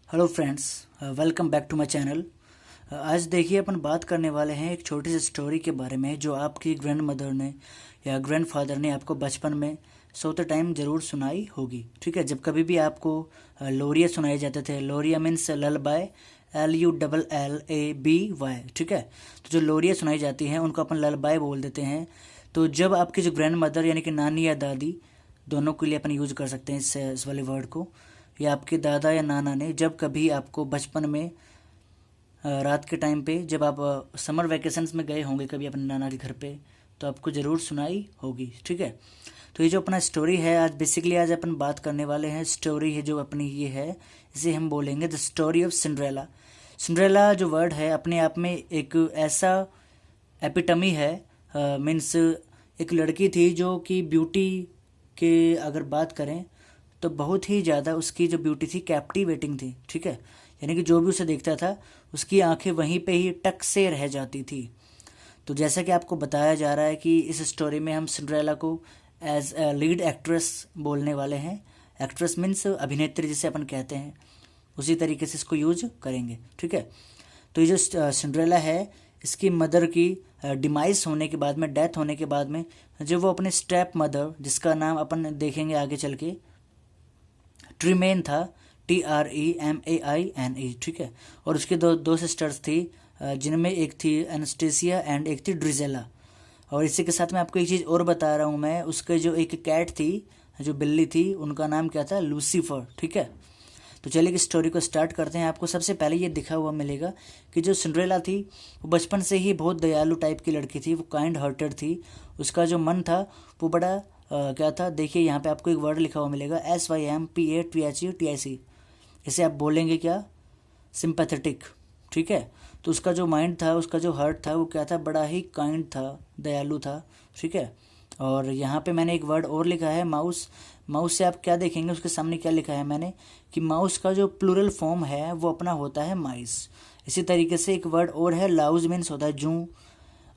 Hello friends, welcome back to my channel. आज देखिए अपन बात करने वाले हैं एक छोटी सी स्टोरी के बारे में जो आपकी ग्रैंड मदर ने या ग्रैंड फादर ने आपको बचपन में सोते टाइम ज़रूर सुनाई होगी। ठीक है, जब कभी भी आपको लोरिया सुनाए जाते थे। लोरिया मीन्स ललबाय, LULLABY। ठीक है, तो जो लोरिया सुनाई जाती हैं उनको अपन ललबाय बोल देते हैं। तो जब आपकी जो ग्रैंड मदर यानी कि नानी या दादी, दोनों के लिए अपन यूज़ कर सकते हैं इस वाले वर्ड को, या आपके दादा या नाना ने जब कभी आपको बचपन में रात के टाइम पे जब आप समर वैकेशंस में गए होंगे कभी अपने नाना के घर पे, तो आपको ज़रूर सुनाई होगी। ठीक है, तो ये जो अपना स्टोरी है आज अपन बात करने वाले हैं। स्टोरी है जो अपनी ये है, इसे हम बोलेंगे the story of Cinderella. Cinderella जो वर्ड है अपने आप में एक ऐसा एपिटमी है, मीन्स एक लड़की थी जो कि ब्यूटी के अगर बात करें तो बहुत ही ज़्यादा उसकी जो ब्यूटी थी कैप्टिवेटिंग थी। ठीक है, यानी कि जो भी उसे देखता था उसकी आंखें वहीं पे ही टक से रह जाती थी। तो जैसा कि आपको बताया जा रहा है कि इस स्टोरी में हम सिंड्रेला को एज अ लीड एक्ट्रेस बोलने वाले हैं। एक्ट्रेस मीन्स अभिनेत्री जिसे अपन कहते हैं, उसी तरीके से इसको यूज करेंगे। ठीक है, तो ये जो सिंड्रेला है इसकी मदर की डिमाइस होने के बाद में, डेथ होने के बाद में, जो वो अपने स्टेप मदर, जिसका नाम अपन देखेंगे आगे चल के, ट्रीमेन था, TREMAINE। ठीक है, और उसके दो सिस्टर्स थी जिनमें एक थी एनास्टेसिया एंड एक थी ड्रिजेला। और इसी के साथ मैं आपको एक चीज़ और बता रहा हूँ, मैं उसके जो एक कैट थी, जो बिल्ली थी, उनका नाम क्या था, लूसीफर। ठीक है, तो चलिए कि स्टोरी को स्टार्ट करते हैं। आपको सबसे पहले ये दिखा हुआ मिलेगा कि जो सिंड्रेला थी वो बचपन से ही बहुत दयालु टाइप की लड़की थी, वो काइंड हार्टेड थी। उसका जो मन था वो बड़ा क्या था, देखिए यहाँ पे आपको एक वर्ड लिखा हुआ मिलेगा SYMPATHETIC। इसे आप बोलेंगे क्या, सिंपैथेटिक। ठीक है, तो उसका जो माइंड था, उसका जो हार्ट था, वो क्या था, बड़ा ही काइंड था, दयालु था। ठीक है, और यहाँ पे मैंने एक वर्ड और लिखा है, माउस। माउस से आप क्या देखेंगे, उसके सामने क्या लिखा है मैंने कि माउस का जो प्लूरल फॉर्म है वो अपना होता है माइस। इसी तरीके से एक वर्ड और है, लाउज मीन्स होता है जूं,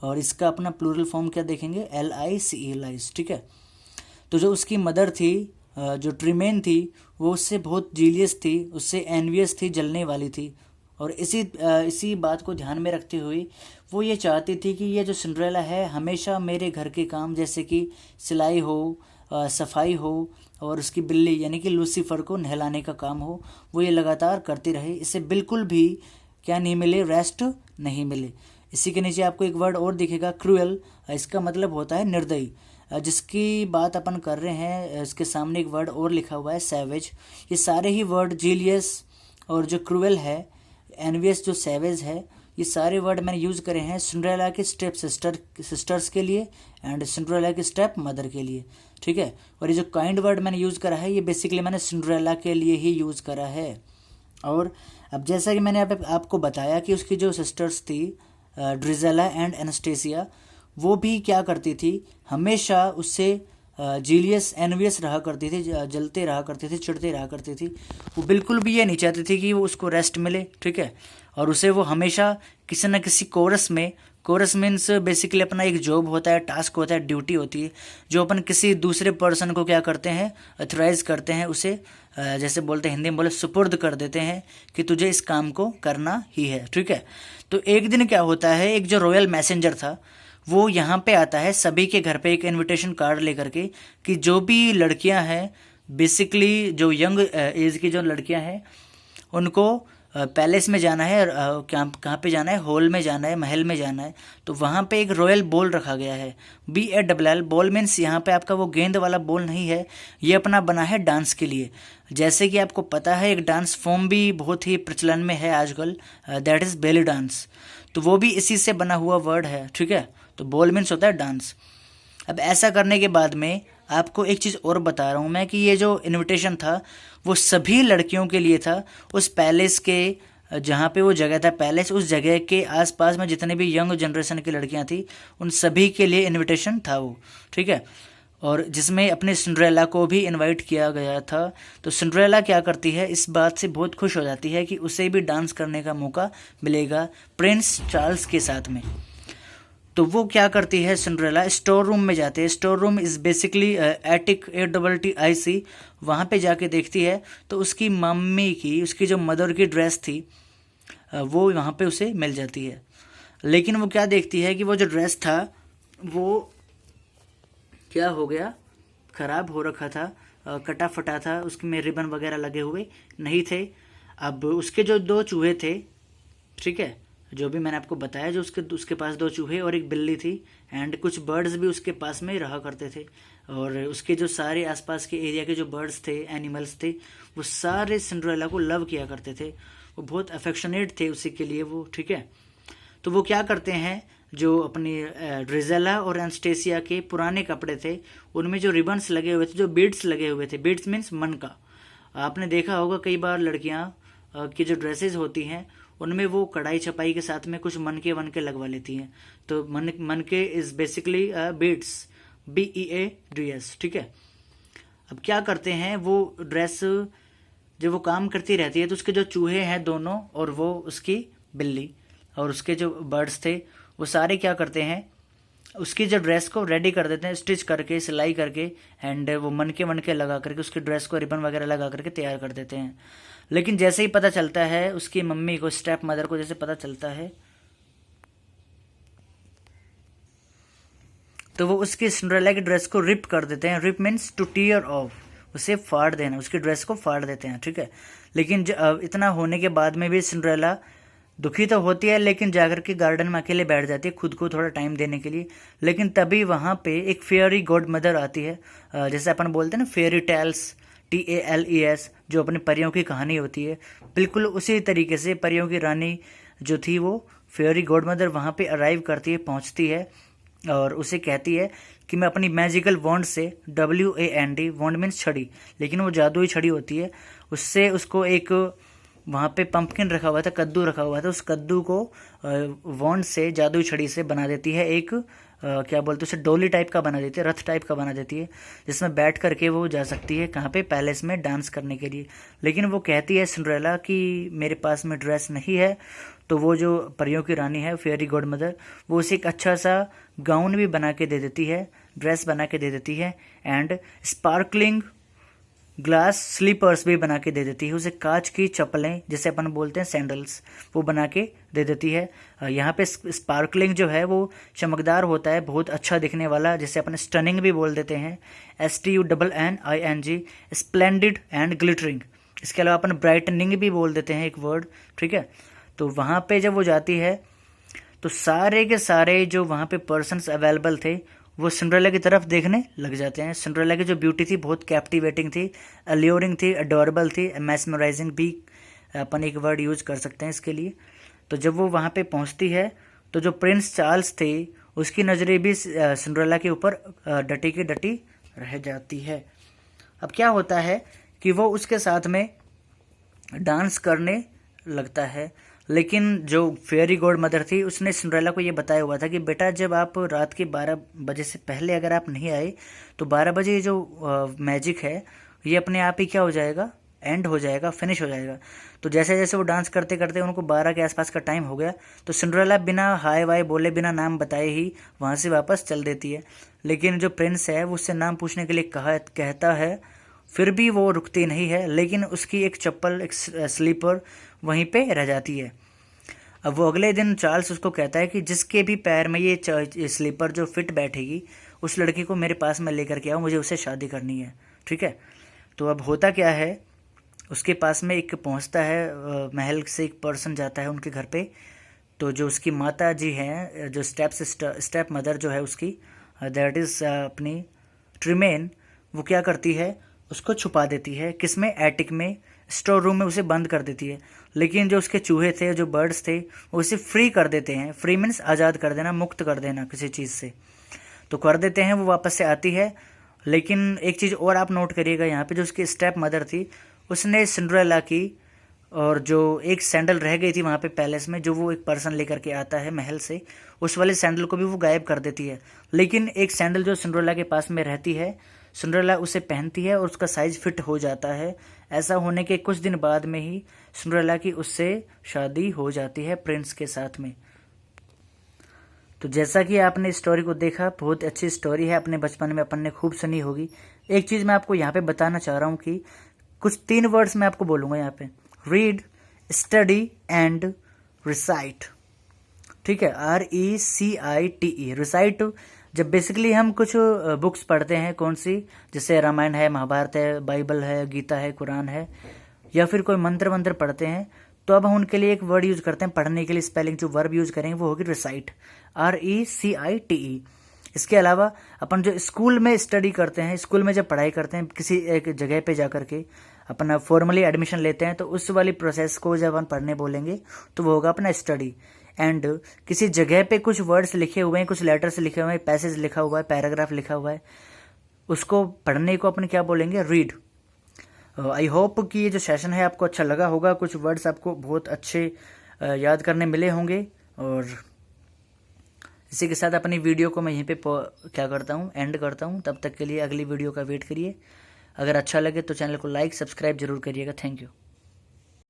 और इसका अपना प्लूरल फॉर्म क्या देखेंगे, LICE, लाइस। ठीक है, तो जो उसकी मदर थी, जो ट्रीमेन थी, वो उससे बहुत जीलियस थी, उससे एनवियस थी, जलने वाली थी। और इसी बात को ध्यान में रखते हुए वो ये चाहती थी कि ये जो सिंड्रेला है हमेशा मेरे घर के काम जैसे कि सिलाई हो, सफाई हो, और उसकी बिल्ली यानी कि लूसीफर को नहलाने का काम हो, वो ये लगातार करती रहे। इसे बिल्कुल भी क्या नहीं मिले, रेस्ट नहीं मिले। इसी के नीचे आपको एक वर्ड और दिखेगा, क्रूएल। इसका मतलब होता है निर्दयी। जिसकी बात अपन कर रहे हैं इसके सामने एक वर्ड और लिखा हुआ है, सैवेज। ये सारे ही वर्ड, जीलियस और जो क्रूएल है, एनवियस जो सैवेज है, ये सारे वर्ड मैंने यूज़ करे हैं सिंड्रेला के स्टेप सिस्टर्स के लिए एंड सिंड्रेला के स्टेप मदर के लिए। ठीक है, और ये जो काइंड वर्ड मैंने यूज़ करा है ये बेसिकली मैंने सिंड्रेला के लिए ही यूज़ करा है। और अब जैसा कि मैंने आपको बताया कि उसकी जो सिस्टर्स थी ड्रिजेला एंड एनास्टेसिया, वो भी क्या करती थी, हमेशा उससे जीलियस एनवियस रहा करती थी, जलते रहा करती थी, चिढ़ते रहा करती थी। वो बिल्कुल भी ये नहीं चाहती थी कि वो उसको रेस्ट मिले। ठीक है, और उसे वो हमेशा किसी न किसी कोरस मीन्स बेसिकली अपना एक जॉब होता है, टास्क होता है, ड्यूटी होती है, जो अपन किसी दूसरे पर्सन को क्या करते हैं, अथोराइज करते हैं, उसे जैसे बोलते हैं हिंदी में बोले सुपुर्द कर देते हैं कि तुझे इस काम को करना ही है। ठीक है, तो एक दिन क्या होता है, एक जो रॉयल मैसेंजर था वो यहाँ पे आता है सभी के घर पे एक इनविटेशन कार्ड लेकर के, कि जो भी लड़कियाँ हैं, बेसिकली जो यंग एज की जो लड़कियाँ हैं, उनको पैलेस में जाना है, कहाँ पे जाना है, हॉल में जाना है, महल में जाना है। तो वहाँ पे एक रॉयल बॉल रखा गया है, BALL। बॉल मीन्स यहाँ पे आपका वो गेंद वाला बॉल नहीं है, ये अपना बना है डांस के लिए। जैसे कि आपको पता है एक डांस फॉर्म भी बहुत ही प्रचलन में है आजकल, दैट इज़ बेली डांस। तो वो भी इसी से बना हुआ वर्ड है। ठीक है, तो बॉल मीन्स होता है डांस। अब ऐसा करने के बाद में आपको एक चीज़ और बता रहा हूँ मैं कि ये जो इनविटेशन था वो सभी लड़कियों के लिए था। उस पैलेस के जहाँ पे वो जगह था पैलेस, उस जगह के आसपास में जितने भी यंग जनरेशन की लड़कियाँ थी उन सभी के लिए इनविटेशन था वो। ठीक है, और जिसमें अपने सिंड्रेला को भी इनवाइट किया गया था। तो सिंड्रेला क्या करती है, इस बात से बहुत खुश हो जाती है कि उसे भी डांस करने का मौका मिलेगा प्रिंस चार्ल्स के साथ में। तो वो क्या करती है सिंड्रेला, स्टोर रूम में जाते हैं। Store room is basically attic, ATTIC। वहाँ पे जाके देखती है तो उसकी मम्मी की, उसकी जो मदर की ड्रेस थी वो वहाँ पे उसे मिल जाती है। लेकिन वो क्या देखती है कि वो जो ड्रेस था वो क्या हो गया, ख़राब हो रखा था, कटा फटा था, उसमें रिबन वगैरह लगे हुए नहीं थे। अब उसके जो 2 चूहे थे, ठीक है, जो भी मैंने आपको बताया, जो उसके पास 2 चूहे और एक बिल्ली थी, एंड कुछ बर्ड्स भी उसके पास में रहा करते थे। और उसके जो सारे आसपास के एरिया के जो बर्ड्स थे, एनिमल्स थे, वो सारे सिंड्रेला को लव किया करते थे। वो बहुत अफेक्शनेट थे उसी के लिए वो, ठीक है। तो वो क्या करते हैं, जो अपनी ड्रिजेला और एनास्टेसिया के पुराने कपड़े थे उनमें जो रिबन्स लगे हुए थे, जो बीड्स लगे हुए थे, बीड्स मीन्स मन का, आपने देखा होगा कई बार लड़कियां की जो ड्रेसेस होती हैं उनमें वो कढ़ाई छपाई के साथ में कुछ मन के लगवा लेती हैं। तो मन के इज बेसिकली बीड्स, BEADS, ठीक है। अब क्या करते हैं, वो ड्रेस जब वो काम करती रहती है तो उसके जो चूहे हैं दोनों, और वो उसकी बिल्ली और उसके जो बर्ड्स थे, वो सारे क्या करते हैं, उसकी जो ड्रेस को रेडी कर देते हैं, स्टिच करके, सिलाई करके, एंड वो मन के लगा करके उसकी ड्रेस को रिबन वगैरह लगा करके तैयार कर देते हैं। लेकिन जैसे ही पता चलता है उसकी मम्मी को, स्टेप मदर को जैसे पता चलता है, तो वो उसकी सिंड्रेला की ड्रेस को रिप कर देते हैं। Rip means to tear off, उसे फाड़ देना, उसकी ड्रेस को फाड़ देते हैं, ठीक है। लेकिन इतना होने के बाद में भी सिंड्रेला दुखी तो होती है, लेकिन जाकर के गार्डन में अकेले बैठ जाती है खुद को थोड़ा टाइम देने के लिए। लेकिन तभी वहाँ पे एक फेयरी गॉड मदर आती है, जैसे अपन बोलते हैं ना फेयरी टेल्स, TALES, जो अपनी परियों की कहानी होती है, बिल्कुल उसी तरीके से परियों की रानी जो थी वो फेयरी गॉड मदर वहाँ पे अराइव करती है, पहुँचती है, और उसे कहती है कि मैं अपनी मैजिकल वॉन्ड से, WAND, वॉन्ड मीन्स छड़ी, लेकिन वो जादुई छड़ी होती है, उससे उसको एक वहाँ पे पंपकिन रखा हुआ था, कद्दू रखा हुआ था, उस कद्दू को वॉन्ड से, जादुई छड़ी से बना देती है एक क्या बोलते हैं उसे, डोली टाइप का बना देती है, रथ टाइप का बना देती है, जिसमें बैठ करके वो जा सकती है कहाँ पे, पैलेस में डांस करने के लिए। लेकिन वो कहती है सिंड्रेला कि मेरे पास में ड्रेस नहीं है। तो वो जो परियों की रानी है, फेयरी गॉड मदर, वो उसे एक अच्छा सा गाउन भी बना के दे देती है, ड्रेस बना के दे देती है, एंड स्पार्कलिंग ग्लास स्लीपर्स भी बना के दे देती है उसे, कांच की चप्पलें जिसे अपन बोलते हैं सैंडल्स, वो बना के दे देती है। यहाँ पे स्पार्कलिंग जो है वो चमकदार होता है, बहुत अच्छा दिखने वाला, जिसे अपन स्टनिंग भी बोल देते हैं, STUNNING, स्प्लेंडिड एंड ग्लिटरिंग। इसके अलावा अपन ब्राइटनिंग भी बोल देते हैं एक वर्ड, ठीक है। तो वहाँ पे जब वो जाती है तो सारे के सारे जो वहाँ पे पर्सन्स अवेलेबल थे वो सिंड्रेला की तरफ देखने लग जाते हैं। सिंड्रेला की जो ब्यूटी थी बहुत कैप्टिवेटिंग थी, अल्योरिंग थी, अडोरेबल थी, मैस्मराइजिंग भी अपन एक वर्ड यूज कर सकते हैं इसके लिए। तो जब वो वहाँ पे पहुँचती है तो जो प्रिंस चार्ल्स थे उसकी नज़रें भी सिंड्रेला के ऊपर डटी की डटी रह जाती है। अब क्या होता है कि वो उसके साथ में डांस करने लगता है, लेकिन जो फेयरी गॉड मदर थी उसने सिंड्रेला को ये बताया हुआ था कि बेटा जब आप रात के 12 बजे से पहले अगर आप नहीं आए तो 12 बजे ये जो मैजिक है ये अपने आप ही क्या हो जाएगा, एंड हो जाएगा, फिनिश हो जाएगा। तो जैसे जैसे वो डांस करते करते उनको 12 के आसपास का टाइम हो गया तो सिंड्रेला बिना हाय वाय बोले, बिना नाम बताए ही वहाँ से वापस चल देती है। लेकिन जो प्रिंस है वो उससे नाम पूछने के लिए कहता है, फिर भी वो रुकती नहीं है, लेकिन उसकी एक चप्पल, एक स्लीपर वहीं पे रह जाती है। अब वो अगले दिन चार्ल्स उसको कहता है कि जिसके भी पैर में ये स्लीपर जो फिट बैठेगी उस लड़की को मेरे पास में लेकर के आओ, मुझे उससे शादी करनी है, ठीक है। तो अब होता क्या है, उसके पास में एक पहुंचता है, महल से एक पर्सन जाता है उनके घर पे। तो जो उसकी माता जी हैं, जो स्टेप मदर जो है उसकी, दैट इज़ अपनी ट्रिमेन, वो क्या करती है, उसको छुपा देती है, किसमें, एटिक में, स्टोर रूम में उसे बंद कर देती है। लेकिन जो उसके चूहे थे, जो बर्ड्स थे, वो उसे फ्री कर देते हैं। फ्री मीन्स आज़ाद कर देना, मुक्त कर देना किसी चीज़ से, तो कर देते हैं। वो वापस से आती है। लेकिन एक चीज़ और आप नोट करिएगा यहाँ पे, जो उसकी स्टेप मदर थी उसने सिंड्रेला की और जो एक सैंडल रह गई थी वहाँ पे पैलेस में, जो वो एक पर्सन लेकर के आता है महल से, उस वाले सैंडल को भी वो गायब कर देती है। लेकिन एक सैंडल जो सिंड्रेला के पास में रहती है, सिंड्रेला उसे पहनती है और उसका साइज फिट हो जाता है। ऐसा होने के कुछ दिन बाद में ही सिंड्रेला की उससे शादी हो जाती है प्रिंस के साथ में। तो जैसा कि आपने स्टोरी को देखा, बहुत अच्छी स्टोरी है, अपने बचपन में अपन ने खूब सुनी होगी। एक चीज़ मैं आपको यहाँ पे बताना चाह रहा हूँ कि कुछ 3 वर्ड्स मैं आपको बोलूँगा यहाँ पे, रीड, स्टडी एंड रिसाइट। ठीक है, RECITE, रिसाइट। जब बेसिकली हम कुछ बुक्स पढ़ते हैं, कौन सी, जैसे रामायण है, महाभारत है, बाइबल है, गीता है, कुरान है, या फिर कोई मंत्र वंत्र पढ़ते हैं, तो अब हम उनके लिए एक वर्ड यूज करते हैं पढ़ने के लिए। स्पेलिंग जो वर्ब यूज करेंगे वो होगी रिसाइट, RECITE। इसके अलावा अपन जो स्कूल में स्टडी करते हैं, स्कूल में जब पढ़ाई करते हैं, किसी एक जगह पे जा करके अपन फॉर्मली एडमिशन लेते हैं, तो उस वाली प्रोसेस को जब अपन पढ़ने बोलेंगे तो वो होगा अपना स्टडी। एंड किसी जगह पे कुछ वर्ड्स लिखे हुए हैं, कुछ लेटर्स लिखे हुए हैं, पैसेज लिखा हुआ है, पैराग्राफ लिखा हुआ है, उसको पढ़ने को अपन क्या बोलेंगे, रीड। आई होप कि ये जो सेशन है आपको अच्छा लगा होगा, कुछ वर्ड्स आपको बहुत अच्छे याद करने मिले होंगे। और इसी के साथ अपनी वीडियो को मैं यहीं पे क्या करता हूँ, एंड करता हूँ। तब तक के लिए अगली वीडियो का वेट करिए। अगर अच्छा लगे तो चैनल को लाइक सब्सक्राइब जरूर करिएगा। Thank you.